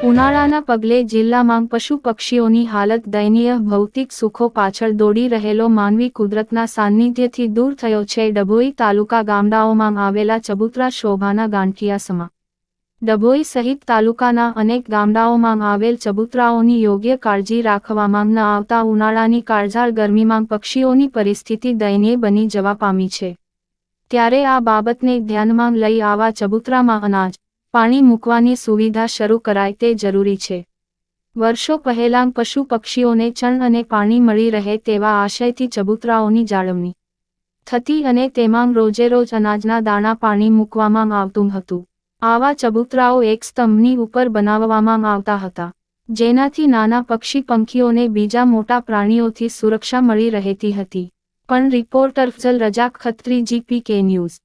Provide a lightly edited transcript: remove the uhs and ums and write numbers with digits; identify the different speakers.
Speaker 1: ઉનાળાના પગલે જિલ્લામાં પશુ પક્ષીઓની હાલત દયનીય. ભૌતિક સુખો પાછળ દોડી રહેલો માનવી કુદરતના સાનિધ્યથી દૂર થયો છે. ડભોઈ તાલુકા ગામડાઓમાં આવેલા ચબુતરા શોભાના ગાંઠિયાસમાં. ડભોઈ સહિત તાલુકાના અનેક ગામડાઓમાં આવેલ ચબુતરાઓની યોગ્ય કાળજી રાખવામાં ન આવતા ઉનાળાની કાળઝાળ ગરમીમાં પક્ષીઓની પરિસ્થિતિ દયનીય બની જવા પામી છે. ત્યારે આ બાબતને ધ્યાનમાં લઈ આવા ચબુતરામાં અનાજ, પાણી મૂકવાની સુવિધા શરૂ કરાય તે જરૂરી છે. વર્ષો પહેલાં પશુ પક્ષીઓને ચણ અને પાણી મળી રહે તેવા આશયથી ચબુતરાઓની જાળવણી થતી અને તેમાં રોજેરોજ અનાજના દાણા પાણી મૂકવામાં આવતું હતું. આવા ચબુતરાઓ એક સ્તંભની ઉપર બનાવવામાં આવતા હતા, જેનાથી નાના પક્ષી પંખીઓને બીજા મોટા પ્રાણીઓથી સુરક્ષા મળી રહેતી હતી. પણ reporter Fazal Razak Khatri, GPK news.